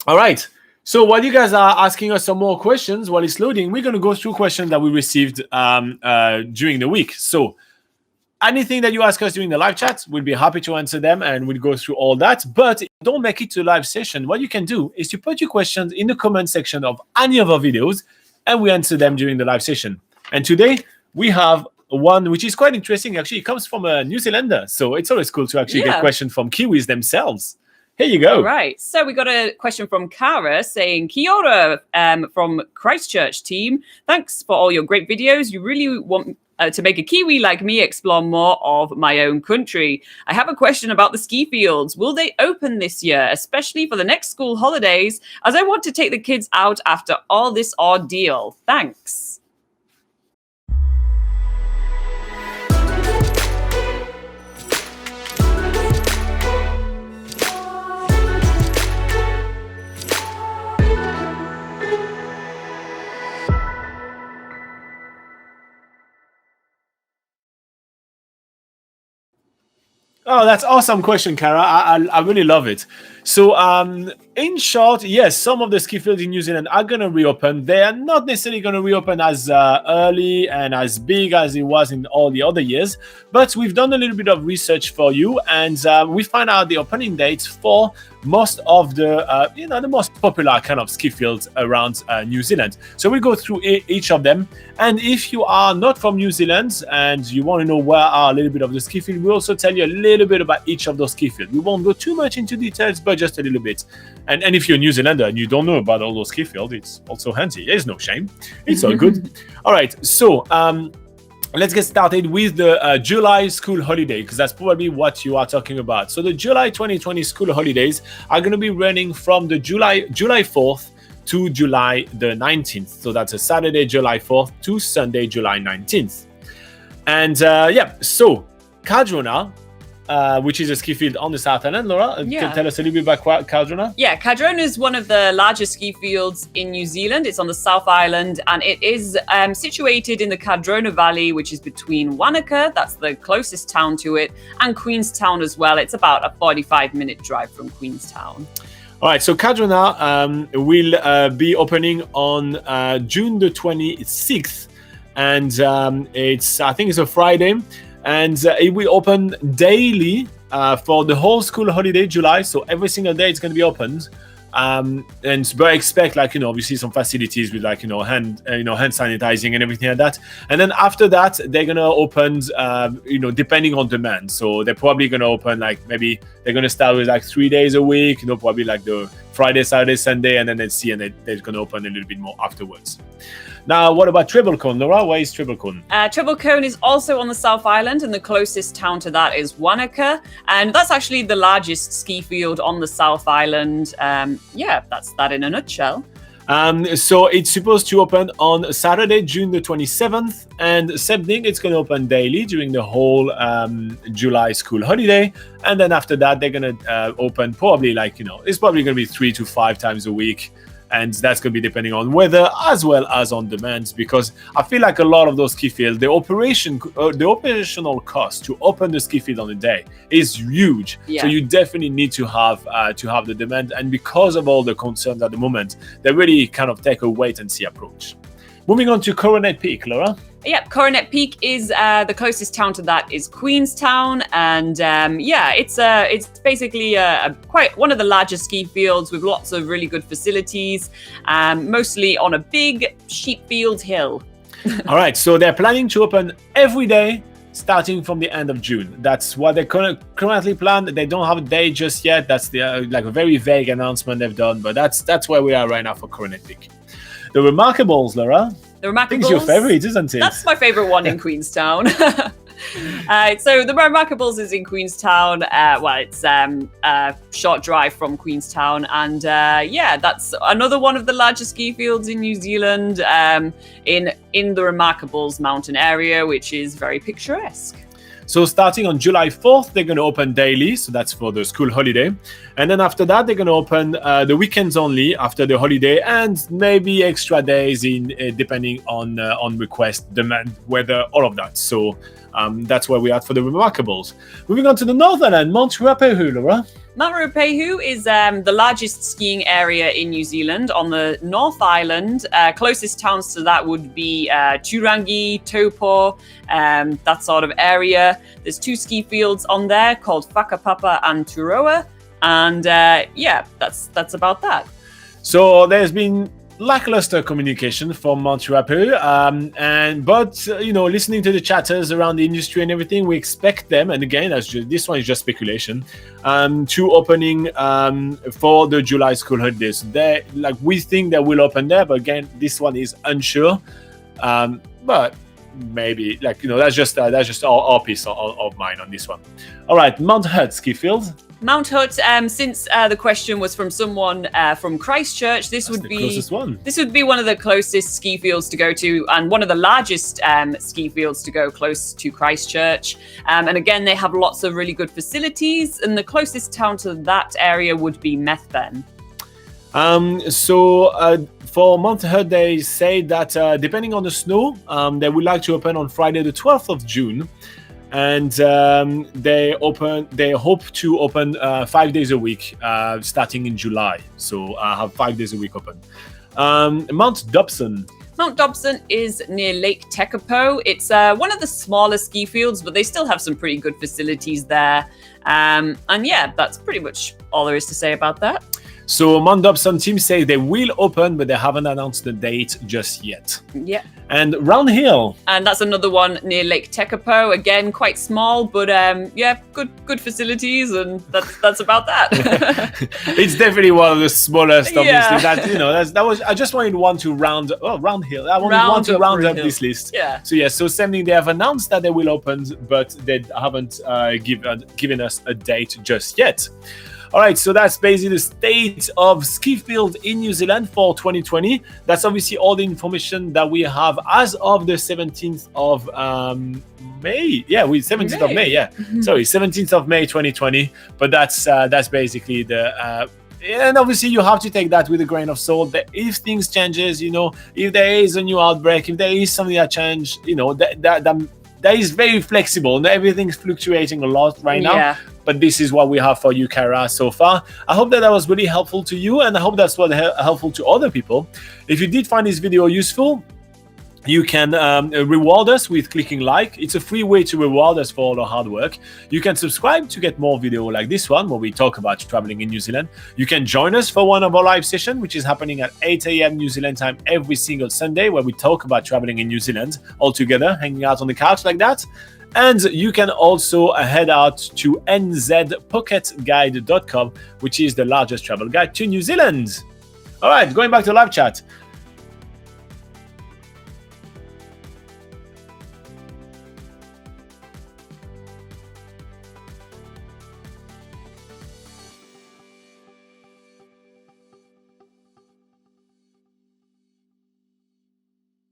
All right. So while you guys are asking us some more questions while it's loading, we're going to go through questions that we received during the week. So anything that you ask us during the live chat, we'll be happy to answer them and we'll go through all that. But if you don't make it to a live session, what you can do is to put your questions in the comment section of any of our videos and we answer them during the live session. And today we have one which is quite interesting. Actually, it comes from a New Zealander. So it's always cool to actually get questions from Kiwis themselves. Here you go. All right. So we got a question from Cara saying, Kia ora, from Christchurch team. Thanks for all your great videos. You really want to make a Kiwi like me explore more of my own country. I have a question about the ski fields. Will they open this year, especially for the next school holidays, as I want to take the kids out after all this ordeal? Thanks. Oh, that's awesome question, Cara. I really love it. So, in short, yes, some of the ski fields in New Zealand are going to reopen. They are not necessarily going to reopen as early and as big as it was in all the other years, but we've done a little bit of research for you, and we find out the opening dates for most of the the most popular kind of ski fields around New Zealand. So we'll go through each of them, and if you are not from New Zealand and you want to know where are a little bit of the ski field, we'll also tell you a little bit about each of those ski fields. We won't go too much into details, but just a little bit. And if you're a New Zealander and you don't know about all those ski fields, it's also handy. There's no shame. It's all good. All right, so let's get started with the July school holiday, because that's probably what you are talking about. So the July 2020 school holidays are going to be running from the July 4th to July the 19th. So that's a Saturday, July 4th to Sunday, July 19th. And so Cardrona, which is a ski field on the South Island. Laura, can you tell us a little bit about Cardrona? Yeah, Cardrona is one of the largest ski fields in New Zealand. It's on the South Island, and it is situated in the Cardrona Valley, which is between Wanaka, that's the closest town to it, and Queenstown as well. It's about a 45-minute drive from Queenstown. All right, so Cardrona will be opening on June the 26th, and I think it's a Friday. And it will open daily for the whole school holiday, July. So every single day it's going to be opened. But expect obviously some facilities with hand sanitizing and everything like that. And then after that, they're going to open, depending on demand. So they're probably going to open maybe they're going to start with 3 days a week, probably the Friday, Saturday, Sunday, and then let's see, and they're going to open a little bit more afterwards. Now, what about Treble Cone, Laura? Where is Treble Cone? Treble Cone is also on the South Island, and the closest town to that is Wanaka. And that's actually the largest ski field on the South Island. That's that in a nutshell. So it's supposed to open on Saturday, June the 27th. And same thing, it's going to open daily during the whole July school holiday. And then after that, they're going to open probably it's probably going to be 3 to 5 times a week. And that's going to be depending on weather as well as on demands, because I feel like a lot of those ski fields, the operational cost to open the ski field on a day is huge. Yeah. So you definitely need to have the demand. And because of all the concerns at the moment, they really kind of take a wait and see approach. Moving on to Coronet Peak, Laura. Yep, Coronet Peak is the closest town to that is Queenstown, and it's basically quite one of the largest ski fields with lots of really good facilities, mostly on a big sheep field hill. All right, so they're planning to open every day starting from the end of June. That's what they currently planned. They don't have a date just yet. That's the a very vague announcement they've done, but that's where we are right now for Coronet Peak. The Remarkables, Laura. The Remarkables. I think it's your favorite, isn't it? That's my favorite one in Queenstown. So the Remarkables is in Queenstown. It's a short drive from Queenstown, and that's another one of the largest ski fields in New Zealand, in the Remarkables mountain area, which is very picturesque. So starting on July 4th, they're going to open daily. So that's for the school holiday. And then after that, they're going to open the weekends only after the holiday, and maybe extra days depending on request, demand, weather, all of that. So that's where we are for the Remarkables. Moving on to the North Island, Mount Ruapehu, Laura. Mount Ruapehu is the largest skiing area in New Zealand on the North Island. Closest towns to that would be Turangi, Taupo, that sort of area. There's 2 ski fields on there called Whakapapa and Turoa. And that's about that. So there's been lackluster communication from Mount Ruapehu, but listening to the chatters around the industry and everything, we expect them, and again, this one is just speculation, to opening for the July school holidays. We think they will open there, but again, this one is unsure. But maybe that's just our piece of mind on this one. All right, Mount Hutt ski field. Mount Hutt, since the question was from someone from Christchurch, this would be closest one. This would be one of the closest ski fields to go to, and one of the largest ski fields to go close to Christchurch. And again, they have lots of really good facilities, and the closest town to that area would be Methven. For Mount Hutt, they say that depending on the snow, they would like to open on Friday the 12th of June. And they hope to open 5 days a week starting in July. So I have 5 days a week open. Mount Dobson. Mount Dobson is near Lake Tekapo. It's one of the smaller ski fields, but they still have some pretty good facilities there. And yeah, that's pretty much all there is to say about that. So Mount Dobson team say they will open, but they haven't announced the date just yet. Yeah. And Round Hill. And that's another one near Lake Tekapo. Again, quite small, but good facilities, and that's about that. It's definitely one of the smallest. Yeah. Obviously, I just wanted one to Round Hill. I wanted one to round up this list. Yeah. So same thing. They have announced that they will open, but they haven't given us a date just yet. All right, so that's basically the state of ski field in New Zealand for 2020. That's obviously all the information that we have as of the 17th of May. Yeah, 17th of May. Yeah, sorry, 17th of May 2020. But that's basically the. And obviously, you have to take that with a grain of salt. That if things changes, if there is a new outbreak, if there is something that changes, that is very flexible. Everything's fluctuating a lot right now. Yeah. But this is what we have for you, Cara, so far. I hope that was really helpful to you, and I hope that's helpful to other people. If you did find this video useful, you can reward us with clicking like. It's a free way to reward us for all our hard work. You can subscribe to get more video like this one, where we talk about traveling in New Zealand. You can join us for one of our live sessions, which is happening at 8 a.m. New Zealand time every single Sunday, where we talk about traveling in New Zealand all together, hanging out on the couch like that. And you can also head out to NZPocketGuide.com, which is the largest travel guide to New Zealand. All right, going back to live chat.